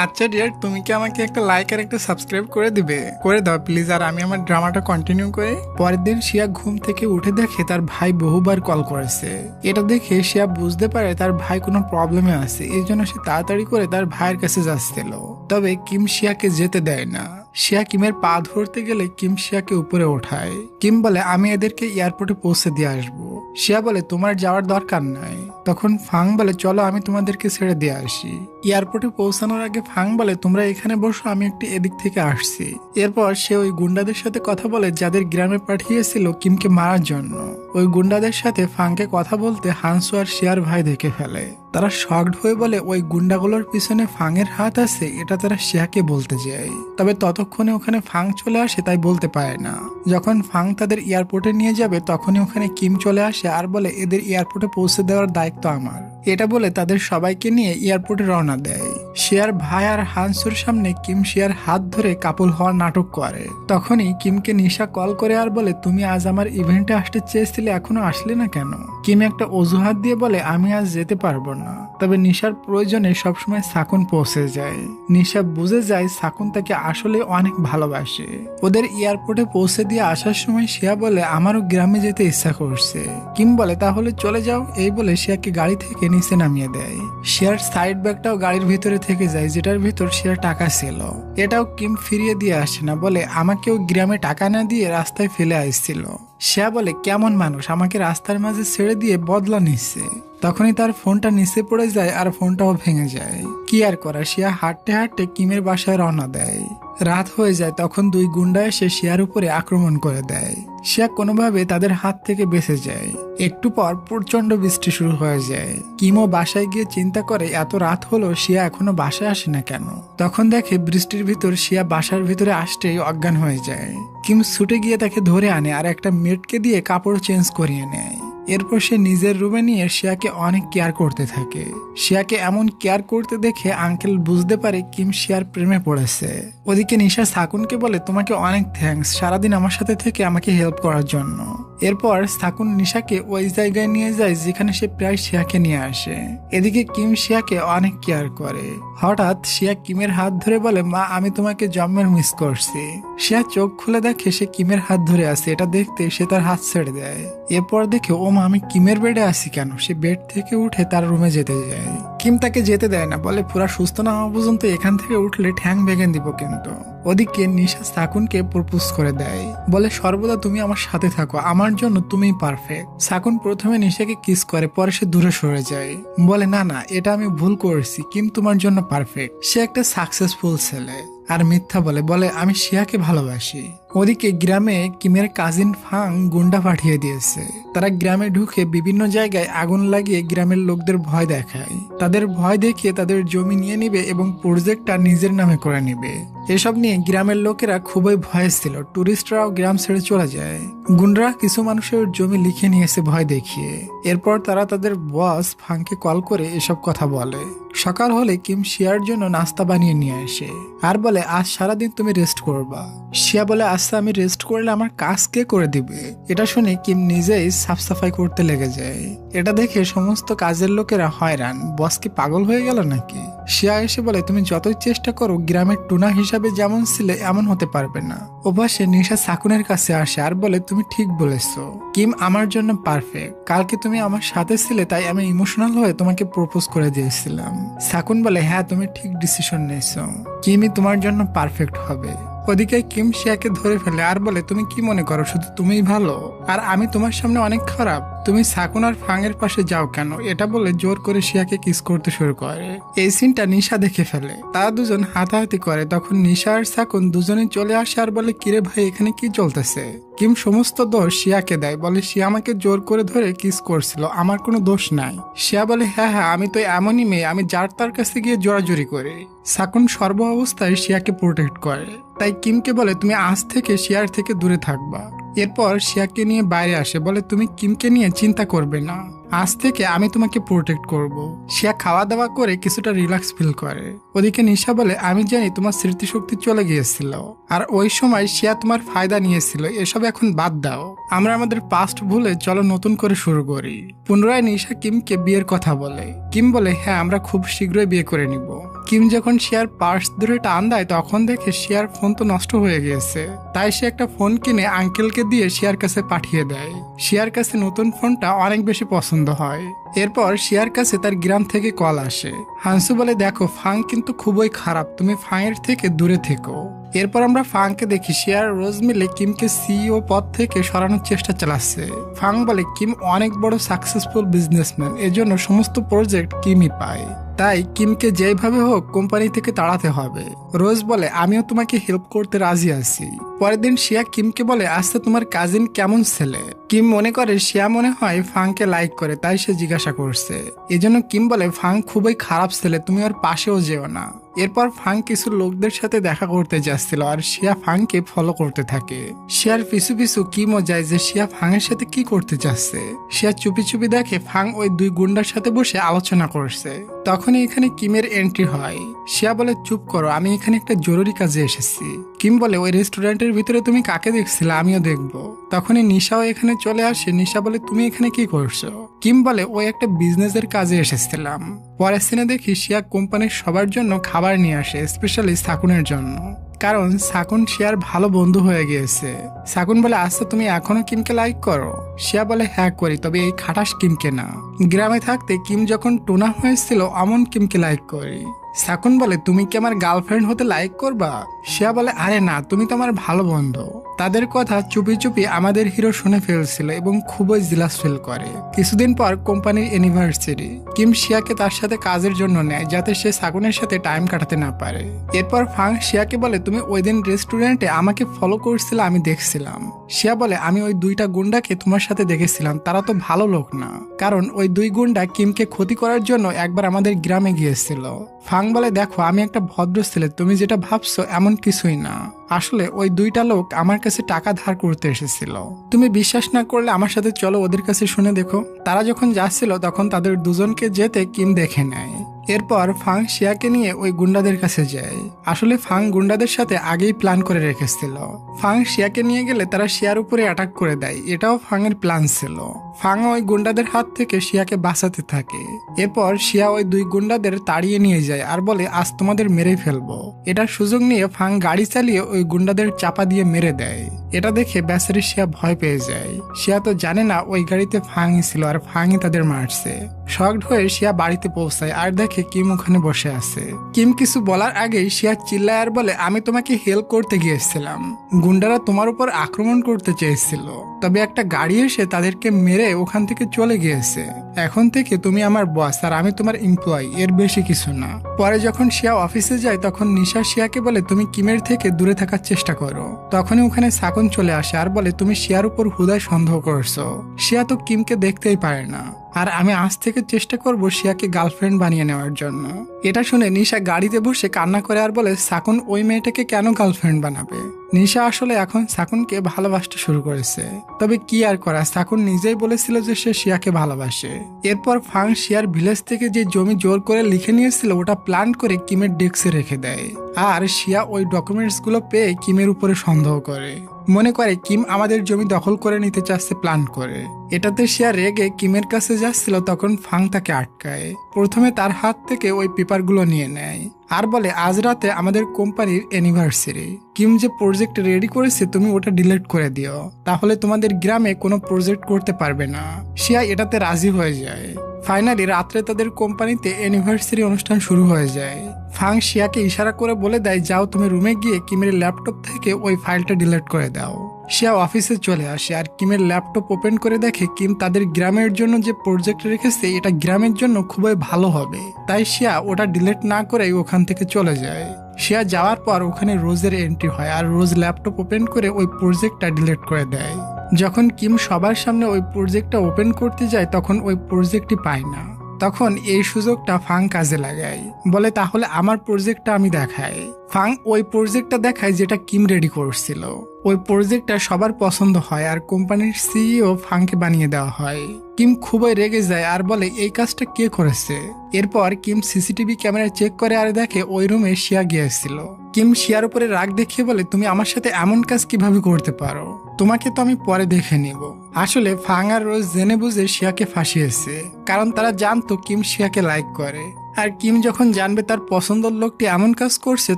আচ্ছা ডিয়ার, তুমি কি আমাকে একটা লাইক আর একটা সাবস্ক্রাইব করে দিবে? করে দাও প্লিজ, আর আমি আমার ড্রামাটা কন্টিনিউ করি। পরের দিন শিয়া ঘুম থেকে উঠে দেখে তার ভাই বহুবার কল করেছে। এটা দেখে শিয়া বুঝতে পারে তার ভাই কোনো প্রবলেমে আছে, এই জন্য সে তাড়াতাড়ি করে তার ভাইয়ের কাছে যাচ্ছিল। তবে কিম শিয়াকে যেতে দেয় না। শিয়া কিমের পা ধরতে গেলে কিম শিয়াকে উপরে ওঠায়। কিম বলে আমি এদেরকে এয়ারপোর্টে পৌঁছে দিয়ে আসবো। শিয়া বলে তোমার যাওয়ার দরকার নাই। তখন ফাং বলে চলো আমি তোমাদেরকে ছেড়ে দিয়ে আসি। এয়ারপোর্টে পৌঁছানোর আগে ফাং বলে তোমরা এখানে বসো, আমি একটু এদিক থেকে আসছি। এরপর সে ওই গুন্ডাদের সাথে কথা বলে যাদের গ্রামে পাঠিয়েছিল কিমকে মারার জন্য। ওই গুন্ডাদের সাথে ফাংকে কথা বলতে হানসু আর শিয়ার ভাই দেখে ফেলে। তারা শকড হয়ে বলে ওই গুন্ডাগুলোর পিছনে ফাংয়ের হাত আছে, এটা তারা শিয়াকে বলতে যায়। তবে ততক্ষণে ওখানে ফাং চলে আসে, তাই বলতে পারে না। যখন ফাং তাদের এয়ারপোর্টে নিয়ে যাবে তখনই ওখানে কিম চলে আসে আর বলে এদের এয়ারপোর্টে পৌঁছে দেওয়ার দায়িত্ব আমার। এটা বলে তাদের সবাইকে নিয়ে এয়ারপোর্টে রওনা দেয়। শিয়ার ভাই আর হানসুর সামনে কিম শিয়ার হাত ধরে কাপল হওয়ার নাটক করে। তখনই কিমকে নিশা কল করে আর বলে তুমি আজ আমার ইভেন্টে আসতে চেয়েছিলে, এখনো আসলে না কেন? কিম একটা অজুহাত দিয়ে বলে আমি আজ যেতে পারবো না। তবে নিশার প্রয়োজনে সবসময় সাকুন পৌঁছে যায়। নিশা বুঝে যায় সাকুন তাকে আসলে অনেক ভালোবাসে। ওদের এয়ারপোর্টে পৌঁছে দিয়ে আসার সময় শিয়া বলে আমারও গ্রামে যেতে ইচ্ছা করছে। কিম বলে তাহলে চলে যাও। এই বলে শিয়াকে গাড়ি থেকে নিচে নামিয়ে দেয়। শিয়ার সাইড ব্যাগটাও গাড়ির ভিতরে থেকে যায় যেটার ভিতর শিয়ার টাকা ছিল। এটাও কিম ফিরিয়ে দিয়ে আসে না, বলে আমাকেও গ্রামে টাকা না দিয়ে রাস্তায় ফেলে আসছিল। শিয়া বলে কেমন মানুষ, আমাকে রাস্তার মাঝে ছেড়ে দিয়ে বদলা নিচ্ছে। তখনই তার ফোনটা নিচে পড়ে যায় আর ফোনটাও ভেঙে যায়। কি আর করা, শিয়া হাঁটতে হাঁটতে কিমের বাসায় রওনা দেয়। রাত হয়ে যায়, তখন দুই গুন্ডা এসে শিয়ার উপরে আক্রমণ করে দেয়। শিয়া কোনোভাবে তাদের হাত থেকে বেঁচে যায়। একটু পর প্রচন্ড বৃষ্টি শুরু হয়ে যায়। কিমও বাসায় গিয়ে চিন্তা করে এত রাত হলো শিয়া এখনো বাসায় আসে না কেন। তখন দেখে বৃষ্টির ভিতর শিয়া বাসার ভিতরে আসতেই অজ্ঞান হয়ে যায়। কিম ছুটে গিয়ে তাকে ধরে আনে আর একটা মেটকে দিয়ে কাপড় চেঞ্জ করিয়ে নেয়। এরপর সে নিজের রুমে নিয়ে শিয়াকে অনেক কেয়ার করতে থাকে। শিয়াকে এমন কেয়ার করতে দেখে আঙ্কেল বুঝতে পারে কিম শিয়ার প্রেমে পড়েছে। ওদিকে নিশা সাকুনকে বলে তোমাকে অনেক থ্যাঙ্কস সারাদিন আমার সাথে থেকে আমাকে হেল্প করার জন্য। এরপর সাকুন নিশাকে ওই জায়গায় নিয়ে যায় যেখানে সে প্রায় শিয়াকে নিয়ে আসে। এদিকে কিম শিয়াকে অনেক কেয়ার করে। হঠাৎ শিয়া কিমের হাত ধরে বলে মা আমি তোমাকে জন্মের মিস করছি। শিয়া চোখ খুলে দেখে সে কিমের হাত ধরে আছে। এটা দেখতে সে তার হাত ছেড়ে দেয়। এরপর দেখে ও মা আমি কিমের বেডে আছি কেন। সে বেড থেকে উঠে তার রুমে যেতে যায়। কিম তাকে যেতে দেয় না, বলে পুরা সুস্থ না হওয়া পর্যন্ত এখান থেকে উঠলে ঠ্যাং ভেঙে দিব কিন্তু। ওদিকে নিশা সাকুনকে প্রপোজ করে দেয়, বলে সর্বদা তুমি আমার সাথে থাকো, আমার জন্য তুমিই পারফেক্ট। সাকুন প্রথমে নিশাকে কিস করে, পরে সে দূরে সরে যায়। বলে না না এটা আমি ভুল করেছি, কিম তোমার জন্য পারফেক্ট। সে একটা সাকসেসফুল ছেলে আর মিথ্যা বলে আমি শিয়াকে ভালোবাসি। ওদিকে গ্রামে কিমের কাজিন ফাং গুন্ডা পাঠিয়ে দিয়েছে। তারা গ্রামে ঢুকে বিভিন্ন জায়গায় আগুন লাগিয়ে গ্রামের লোকদের ভয় দেখায়। তাদের ভয় দেখিয়ে তাদের জমি নিয়ে নিবে এবং প্রজেক্টটা নিজের নামে করে নিবে। এসব নিয়ে গ্রামের লোকেরা খুবই ভয়ে ছিল। টুরিস্টরাও গ্রাম ছেড়ে চলে যায়। গুন্ডারা কিছু মানুষের জমি লিখে নিয়েছে ভয় দেখিয়ে। এরপর তারা তাদের বস ফাংকে কল করে এসব কথা বলে। সকাল হলে কিম শিয়ার জন্য নাস্তা বানিয়ে নিয়ে আসে আর বলে আজ সারাদিন তুমি রেস্ট করবা। শিয়া বলে আচ্ছা আমি রেস্ট করলে আমার কাজ কে করে দিবে। এটা শুনে কিম নিজেই সাফ সাফাই করতে লেগে যায়। এটা দেখে সমস্ত কাজের লোকেরা হয়রান, বস কি পাগল হয়ে গেল নাকি। শিয়া এসে বলে তুমি যতই চেষ্টা করো গ্রামের টুনা হিসাবে যেমন ছিলে এমন হতে পারবে না। ওপাশে নিশা সাকুনের কাছে আসে আর বলে তুমি ঠিক বলেছো, কিম আমার জন্য পারফেক্ট। কালকে তুমি আমার সাথে ছিলে তাই আমি ইমোশনাল হয়ে তোমাকে প্রপোজ করে দিয়েছিলাম। সাকুন বলে হ্যাঁ তুমি ঠিক ডিসিশন নিয়েছো, কিমই তোমার জন্য পারফেক্ট হবে। ওদিকে কিম শিয়াকে ধরে ফেলে আর বলে তুমি কি মনে করো শুধু তুমিই ভালো আর আমি তোমার সামনে অনেক খারাপ। তুমি সাকুন আর ফাংয়ের পাশে যাও কেন। এটা বলে জোর করে শিয়াকে কিস করতে শুরু করে। এই সিনটা নিশা দেখে ফেলে। তারা দুজন হাতাহাতি করে। তখন নিশা আর সাকুন দুজনে চলে আসে আর বলে কিরে ভাই এখানে কি চলতেছে। কিম সমস্ত দোষ শিয়াকে দেয়, বলে শিয়া আমাকে জোর করে ধরে কিস করছিল, আমার কোনো দোষ নাই। শিয়া বলে হ্যাঁ আমি তো এমনই মেয়ে, আমি যার তার কাছে গিয়ে জোরাজুরি করি। সাকুন সর্ব অবস্থায় শিয়াকে প্রোটেক্ট করে। তাই কিমকে বলে তুমি আজ থেকে শিয়ার থেকে দূরে থাকবা। এরপর শিয়াকে নিয়ে বাইরে আসে, বলে তুমি কিমকে নিয়ে চিন্তা করবে না, আজ থেকে আমি তোমাকে প্রোটেক্ট করব। শিয়া খাওয়া দাওয়া করে কিছুটা রিল্যাক্স ফিল করে। ওদিকে নিশা বলে আমি জানি তোমার স্মৃতিশক্তি চলে গিয়েছিল আর ওই সময় শিয়া তোমার ফায়দা নিয়েছিল, এসব এখন বাদ দাও। আমরা আমাদের পাস্ট ভুলে চলো নতুন করে শুরু করি। পুনরায় নিশা কিমকে বিয়ের কথা বলে। কিম বলে হ্যাঁ আমরা খুব শীঘ্রই বিয়ে করে নিব। কিম যখন শিয়ার পার্স ধরে টান দেয় তখন দেখে শিয়ার ফোন তো নষ্ট হয়ে গিয়েছে। তাই সে একটা ফোন কিনে আঙ্কেলকে দিয়ে শিয়ার কাছে পাঠিয়ে দেয়। শিয়ার কাছে নতুন ফোনটা অনেক বেশি পছন্দ হয়। এরপর শিয়ার কাছে তার গ্রাম থেকে কল আসে। হানসু বলে দেখো ফাং কিন্তু খুবই খারাপ, তুমি ফাংয়ের থেকে দূরে থেকো। এরপর আমরা ফাংকে দেখি শিয়ার রোজ মিলে কিমকে সিইও পদ থেকে সরানোর চেষ্টা চালাচ্ছে। ফাং বলে কিম অনেক বড় সাকসেসফুল বিজনেসম্যান, এজন্য সমস্ত প্রজেক্ট কিমই পায়। তাই কিমকে যেভাবে হোক কোম্পানি থেকে তাড়াতে হবে। রোজ বলে আমিও তোমাকে হেল্প করতে রাজি আছি। পরের দিন শিয়া কিমকে বলে আচ্ছা তোমার কাজিন কেমন ছেলে। কিম মনে করে শিয়া মনে হয় ফাংকে লাইক করে, তাই সে জিজ্ঞাসা করছে। এজন্য কিম বলে ফাং খুবই খারাপ ছেলে, তুমি ওর পাশেও যেও না। এরপর ফাং কিছু লোকদের সাথে দেখা করতে যাচ্ছিল আর শিয়া ফাংকে ফলো করতে থাকে। শিয়ার পিছু পিছু কিমও যায় যে শিয়া ফাংয়ের সাথে কি করতে যাচ্ছে। শিয়া চুপি চুপি দেখে ফাং ওই দুই গুন্ডার সাথে বসে আলোচনা করছে। তখনই এখানে কিমের এন্ট্রি হয়। শিয়া বলে চুপ করো, আমি এখানে একটা জরুরি কাজে এসেছি। কিম বলে ওই রেস্টুরেন্টের ভিতরে তুমি কাকে দেখছিলে, আমিও দেখবো। তখনই নিশাও এখানে চলে আসে। নিশা বলে তুমি এখানে কি করছো। কিম বলে ওই একটা বিজনেসের কাজে এসেছিলাম। পরের সিনে দেখি শিয়া কোম্পানির সবার জন্য খাবার নিয়ে আসে, স্পেশালি সাকুনের জন্য, কারণ সাকুন শিয়ার ভালো বন্ধু হয়ে গিয়েছে। সাকুন বলে আচ্ছা তুমি এখনো কিমকে লাইক করো। শিয়া বলে হ্যাঁ করি, তবে এই খাটাস কিমকে না। গ্রামে থাকতে কিম যখন টোনা হয়েছিল অমন কিমকে লাইক করি। সাকুন বলে তুমি কি আমার গার্লফ্রেন্ড হতে লাইক করবা? শিয়া বলে আরে না, তুমি তো আমার ভালো বন্ধু। তাদের কথা চুপি চুপি আমাদের হিরো শুনে ফেলছিল এবং খুবই জিলাস ফিল করে। কিছুদিন পর কোম্পানির অ্যানিভার্সারি। কিম শিয়াকে তার সাথে কাজের জন্য নেয় যাতে সে সাকুনের সাথে টাইম কাটাতে না পারে। এরপর ফাং শিয়াকে বলে তুমি ওই দিন রেস্টুরেন্টে আমাকে ফলো করছিলে, আমি দেখছিলাম। শিয়া বলে আমি ওই দুইটা গুন্ডাকে তোমার সাথে দেখেছিলাম, তারা তো ভালো লোক না, কারণ ওই দুই গুন্ডা কিমকে ক্ষতি করার জন্য একবার আমাদের গ্রামে গিয়েছিল। ফাং বলে দেখো আমি একটা ভদ্র ছেলে, তুমি যেটা ভাবছো এমন কিছুই না। আসলে ওই দুইটা লোক আমার কাছে টাকা ধার করতে এসেছিল। তুমি বিশ্বাস না করলে আমার সাথে চলো, ওদের কাছে শুনে দেখো। তারা যখন যাচ্ছিল তখন তাদের দুজনকে যেতে কিম দেখে নেয়। এরপর ফাং শিয়াকে নিয়ে ওই গুন্ডাদের কাছে যায়। আসলে ফাং গুন্ডাদের সাথে আগেই প্ল্যান করে রেখেছিল। ফাং শিয়াকে নিয়ে গেলে তারা শিয়ার উপরে অ্যাটাক করে দেয়, এটাও ফাং এর প্ল্যান ছিল। ফাং ওই গুন্ডাদের হাত থেকে শিয়াকে বাঁচাতে থাকে। এরপর শিয়া ওই দুই গুন্ডাদের তাড়িয়ে নিয়ে যায় আর বলে আজ তোমাদের মেরে ফেলবো। এটার সুযোগ নিয়ে ফাং গাড়ি চালিয়ে ওই গুন্ডাদের চাপা দিয়ে মেরে দেয়। এটা দেখে বেচারি শিয়া ভয় পেয়ে যায়। শিয়া তো জানে না ওই গাড়িতে ফাংই ছিল আর ফাংই তাদের মারছে। শকড হয়ে শিয়া বাড়িতে পৌঁছায় আর দেখে কিম ওখানে বসে আছে। কিম কিছু বলার আগেই শিয়া চিল্লায় আর বলে আমি তোমাকে হেল্প করতে গিয়েছিলাম, গুন্ডারা তোমার উপর আক্রমণ করতে চেয়েছিল, তবে একটা গাড়ি এসে তাদেরকে মেরে ওখান থেকে চলে গিয়েছে। এখন থেকে তুমি আমার বস আর আমি তোমার এমপ্লয়ি, এর বেশি কিছু না। পরে যখন শিয়া অফিসে যায় তখন নিশা শিয়াকে বলে তুমি কিমের থেকে দূরে থাকার চেষ্টা করো। তখনই ওখানে সাকুন চলে আসে আর বলে তুমি শিয়ার উপর হুদায় সন্দেহ করছো, শিয়া তো কিমকে দেখতেই পারে না, আর আমি আজ থেকে চেষ্টা করব শিয়াকে গার্লফ্রেন্ড বানিয়ে নেওয়ার জন্য। এটা শুনে নিশা গাড়িতে বসে কান্না করে আর বলে সাকুন ওই মেয়েটাকে কেন গার্লফ্রেন্ড বানাবে? নিশা আসলে এখন সাকুনকে ভালোবাসতে শুরু করেছে, তবে কি আর করা, সাকুন নিজেই বলেছিল যে সে শিয়াকে ভালোবাসে। এরপর ফাং শিয়ার ভিলেজ থেকে যে জমি জোর করে লিখে নিয়েছিল ওটা প্ল্যান করে কিমের ডেস্কে রেখে দেয়, আর শিয়া ওই ডকুমেন্টস গুলো পেয়ে কিমের উপরে সন্দেহ করে, মনে করে কিম আমাদের জমি দখল করে নিতে চাচ্ছে প্ল্যান করে। এটাতে শিয়া রেগে কিমের কাছে যাচ্ছিল তখন ফাং তাকে আটকায়। প্রথমে তার হাত থেকে ওই পেপারগুলো নিয়ে নেয় আর বলে আজ রাতে আমাদের কোম্পানির অ্যানিভার্সারি, কিম যে প্রজেক্ট রেডি করেছে তুমি ওটা ডিলিট করে দিও, তাহলে তোমাদের গ্রামে কোনো প্রজেক্ট করতে পারবে না। শিয়া এটাতে রাজি হয়ে যায়। ফাইনালি রাত্রে তাদের কোম্পানিতে অ্যানিভার্সারি অনুষ্ঠান শুরু হয়ে যায়। ফাং শিয়াকে ইশারা করে বলে দেয় যাও তুমি রুমে গিয়ে কিমের ল্যাপটপ থেকে ওই ফাইলটা ডিলিট করে দাও। শিয়া অফিসে চলে আসে আর কিমের ল্যাপটপ ওপেন করে দেখে কিম তাদের গ্রামের জন্য যে প্রজেক্ট রেখেছে এটা গ্রামের জন্য খুবই ভালো হবে, তাই শিয়া ওটা ডিলিট না করে ওখান থেকে চলে যায়। শিয়া যাওয়ার পর ওখানে রোজের এন্ট্রি হয় আর রোজ ল্যাপটপ ওপেন করে ওই প্রজেক্টটা ডিলিট করে দেয়। যখন কিম সবার সামনে ওই প্রজেক্টটা ওপেন করতে যায় তখন ওই প্রজেক্টটি পায় না। তখন এই সুযোগটা ফাং কাজে লাগায়, বলে তাহলে আমার প্রজেক্টটা আমি দেখাই। ফাং ওই প্রজেক্টটা দেখায় যেটা কিম রেডি করছিল। ওই প্রজেক্টটা সবার পছন্দ হয় আর কোম্পানির সিইও ফাংকে বানিয়ে দেওয়া হয়। কিম খুবই রেগে যায় আর বলে এই কাজটা কে করেছে। এরপর কিম সিসিটিভি ক্যামেরা চেক করে আর দেখে ওই রুমে শিয়া গিয়েছিল। কিম শিয়ার উপরে রাগ দেখিয়ে বলে তুমি আমার সাথে এমন কাজ কিভাবে করতে পারো, তোমাকে তো আমি পরে দেখে নিব। আসলে ফাং আর রোজ জেনে বুঝে শিয়াকে ফাঁসিয়েছে, কারণ তারা জানতো কিম শিয়াকে লাইক করে। আর কিম যখন জানবে তার পছন্দের লোকটি এমন কাজ করছে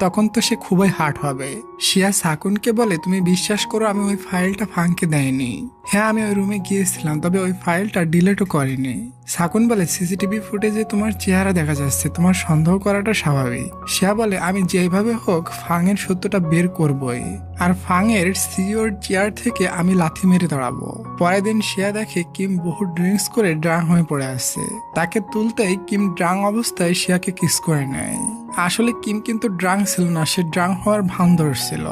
তখন তো সে খুবই হার্ট হবে। শিয়া সাকুনকে বলে তুমি বিশ্বাস করো আমি ওই ফাইলটা ফাংকে দেয়নি। হ্যাঁ আমি ওই রুমে গিয়েছিলাম, তবে ওই ফাইলটা ডিলিটও করিনি। সাকুন বলে সিসিটিভি ফুটেজে তোমার চেহারা দেখা যাচ্ছে, তোমার সন্দেহ করাটা স্বাভাবিক। শিয়া বলে আমি যেভাবে হোক ফাং এর সত্যটা বের করবই, আর ফাং এর সিইওর চেয়ার থেকে আমি লাথি মেরে দাঁড়াবো। পরের দিন শিয়া দেখে কিম বহু ড্রিঙ্কস করে ড্রাং হয়ে পড়ে আছে। তাকে তুলতেই কিম ড্রাং অবস্থায় শিয়াকে কিস করে নেয়। আসলে কিম কিন্তু ড্রাং ছিল না, সে ড্রাং হওয়ার ভান ধরছিল।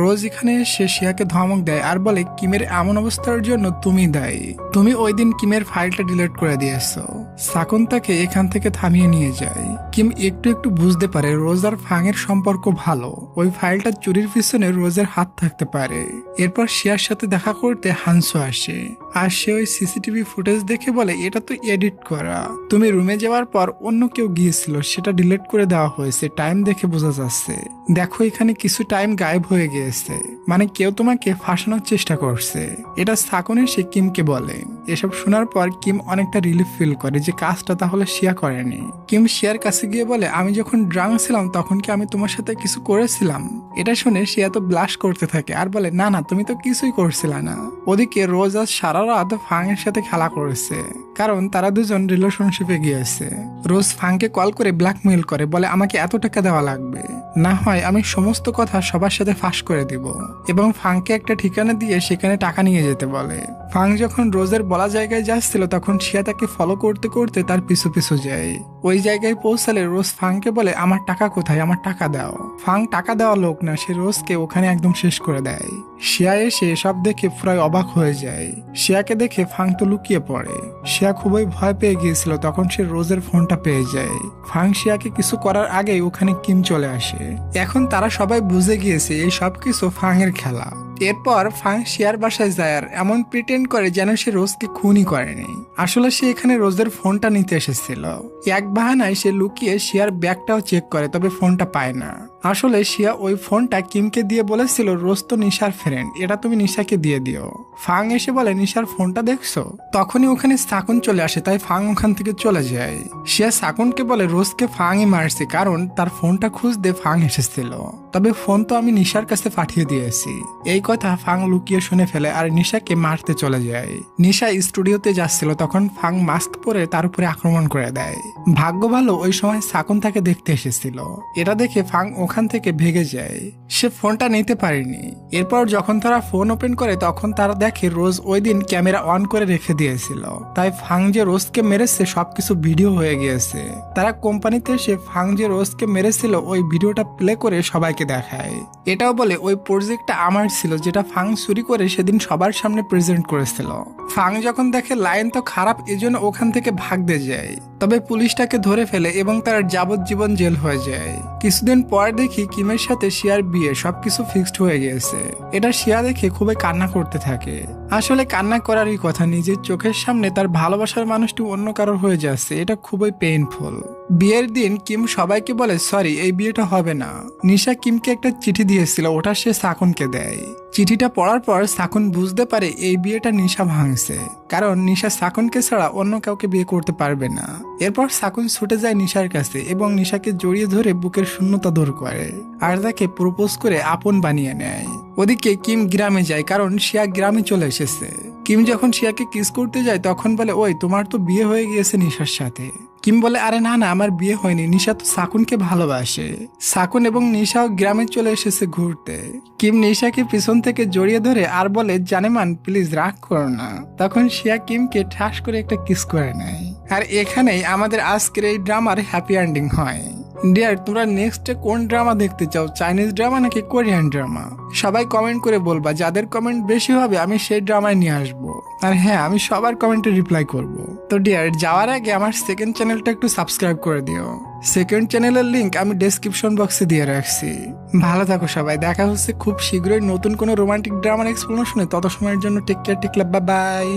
রোজ এখানে এসে শিয়াকে ধমক দেয় আর বলে কিমের এমন অবস্থার জন্য তুমি দায়ী, তুমি ওই দিন কিমের ফাইলটা ডিলিট করে দিয়েছো। সাকুন তাকে এখান থেকে থামিয়ে নিয়ে যায়। কিম একটু একটু বুঝতে পারে রোজ আর ফাং এর সম্পর্ক ভালো, ওই ফাইলটা চুরির পিছনে রোজের হাত থাকতে পারে। এরপর শিয়ার সাথে দেখা করতে হানসো আসে আর সে ওই সিসিটিভি ফুটেজ দেখে বলে এটা তো এডিট করা, তুমি রুমে যাওয়ার পর অন্য কেউ গিয়েছিল, সেটা ডিলিট করে দেওয়া হয়েছে, টাইম দেখে বোঝা যাচ্ছে। দেখো এখানে কিছু টাইম গায়েব হয়ে গিয়েছে, মানে কেউ তোমাকে ফাঁসানোর চেষ্টা করছে। এটা সাকুন এসে কিমকে বলে। এসব শোনার পর কিম অনেকটা রিলিফ ফিল করে যে কাজটা তাহলে শিয়া করেনি। কিম শিয়ার কাছে গিয়ে বলে আমি যখন ড্রাং ছিলাম তখন কি আমি তোমার সাথে কিছু করেছিলাম? এটা শুনে শিয়া তো ব্লাশ করতে থাকে আর বলে না না তুমি তো কিছুই করছিল না। ওদিকে রোজ আজ সারা রাত ফাংয়ের সাথে খেলা করেছে, কারণ তারা দুজন রিলেশনশিপে গিয়েছে। রোজ ফাংকে কল করে ব্ল্যাকমেইল করে, বলে আমাকে এত টাকা দেওয়া লাগবে, না হয় আমি সমস্ত কথা সবার সাথে ফাঁস করে দিব, এবং ফাংকে একটা ঠিকানা দিয়ে সেখানে টাকা নিয়ে যেতে বলে। ফাং যখন রোজের বলা জায়গায় যাচ্ছিল তখন শিয়া তাকে ফলো করতে করতে তার পিছু পিছু যায়। ওই জায়গায় পৌঁছালে রোজ ফাংকে বলে আমার টাকা কোথায়, আমার টাকা দাও। ফাং টাকা দেওয়া লোক না, সে রোজকে ওখানে একদম শেষ করে দেয়। শিয়া এসে সব দেখে প্রায় অবাক হয়ে যায়। শিয়াকে দেখে ফাং তো লুকিয়ে পড়ে। শিয়া খুবই ভয় পেয়ে গিয়েছিল, তখন সে রোজের ফোনটা পেয়ে যায়। ফাং শিয়াকে কিছু করার আগেই ওখানে কিম চলে আসে। এখন তারা সবাই বুঝে গিয়েছে এই সবকিছু ফাং এর খেলা। এরপর ফাং শিয়ার বাসায় যায় আর এমন প্রিটেন্ড করে যেন সে রোজকে খুনই করেনি। আসলে সে এখানে রোজের ফোনটা নিতে এসেছিল। এক বাহানায় সে লুকিয়ে শিয়ার ব্যাগটাও চেক করে, তবে ফোনটা পায় না। আসলে শিয়া ওই ফোনটা কিমকে দিয়ে বলেছিল রোজ তো নিশার ফ্রেন্ড, এটা তুমি নিশাকে দিয়ে দিও। ফাং এসে বলে নিশার ফোনটা দেখছো? তখনই ওখানে সাকুন চলে আসে, তাই ফাং ওখান থেকে চলে যায়। শিয়া সাকুনকে বলে রোজকে ফাংই মারছে, কারণ তার ফোনটা খুঁজতে ফাং এসেছিল, তবে ফোন তো আমি নিশার কাছে পাঠিয়ে দিয়েছি। এই কথা ফাং লুকিয়ে শুনে ফেলে আর নিশাকে মারতে চলে যায়। নিশা স্টুডিওতে যাচ্ছিল, তখন ফাং মাস্ক পরে তার উপরে আক্রমণ করে দেয়। ভাগ্য ভালো ওই সময় সাকুন তাকে দেখতে এসেছিল। এটা দেখে ফাং ওখান থেকে ভেগে যায়, সে ফোনটা নিতে পারেনি। এরপর যখন তারা ফোন ওপেন করে তখন তারা দেখে রোজ ওই দিন ক্যামেরা অন করে রেখে দিয়েছিল, তাই ফাং যে রোজকে মেরেছে সবকিছু ভিডিও হয়ে গিয়েছে। তারা কোম্পানিতে এসে ফাং যে রোজকে মেরেছিল ওই ভিডিওটা প্লে করে সবাইকে দেখায়। এটাও বলে ওই প্রজেক্টটা আমার ছিল, যেটা ফাং চুরি করে সেদিন সবার সামনে প্রেজেন্ট করেছিল। ফাং যখন দেখে লাইন তো খারাপ, এজন্য ওখান থেকে ভাগতে যায়, তবে পুলিশ তাকে ধরে ফেলে এবং তার যাবজ্জীবন জেল হয়ে যায়। কিছুদিন পর দেখি কিমের সাথে শিয়ার বিয়ে, সবকিছু ফিক্সড হয়ে গিয়েছে। এটা শিয়া দেখে খুবই কান্না করতে থাকে। আসলে কান্না করারই কথা, নিজের চোখের সামনে তার ভালোবাসার মানুষটি অন্য কারোর হয়ে যাচ্ছে, এটা খুবই পেইনফুল। বিয়ের দিন কিম সবাইকে বলে সরি, এই বিয়েটা হবে না। নিশা কিমকে একটা চিঠি দিয়েছিল, ওটা সে সাকুনকে দেয়। চিঠিটা পড়ার পর সাকুন বুঝতে পারে এই বিয়েটা নিশা ভাঙছে, কারণ নিশা সাকুনকে ছাড়া অন্য কাউকে বিয়ে করতে পারবে না। এরপর সাকুন ছুটে যায় নিশার কাছে এবং নিশাকে জড়িয়ে ধরে বুকের শূন্যতা দূর করে আর তাকে প্রপোজ করে আপন বানিয়ে নেয়। ওদিকে কিম গ্রামে যায়, কারণ শিয়া গ্রামে চলে এসেছে। কিম যখন শিয়াকে কিস করতে যায় তখন বলে ওই তোমার তো বিয়ে হয়ে গিয়েছে নিশার সাথে। কিম বলে আরে না না, আমার বিয়ে হয়নি, নিশা তো সাকুনকে ভালোবাসে। সাকুন এবং নিশাও গ্রামে চলে এসেছে ঘুরতে। কিম নিশাকে পিছন থেকে জড়িয়ে ধরে আর বলে জানেমান প্লিজ রাগ করো না। তখন শিয়া কিমকে ঠাস করে একটা কিস করে নেয়। আর এখানেই আমাদের আজকের এই ড্রামার হ্যাপি এন্ডিং হয়। ডিয়ার, তোমরা নেক্সটে কোন ড্রামা দেখতে চাও, চাইনিজ ড্রামা নাকি কোরিয়ান ড্রামা? সবাই কমেন্ট করে বলবা, যাদের কমেন্ট বেশি হবে আমি সেই ড্রামায় নিয়ে আসবো। আর হ্যাঁ, আমি সবার কমেন্টে রিপ্লাই করব। তো ডিয়ার, যাওয়ার আগে আমার সেকেন্ড চ্যানেলটা একটু সাবস্ক্রাইব করে দিও। সেকেন্ড চ্যানেলের লিংক আমি ডেসক্রিপশন বক্সে দিয়ে রাখছি। ভালো থাকো সবাই, দেখা হচ্ছে খুব শীঘ্রই নতুন কোনো রোমান্টিক ড্রামার এক্সপ্লেনেশনে। তত সময়ের জন্য টেক কেয়ার, টেক লাভ, বাই বাই।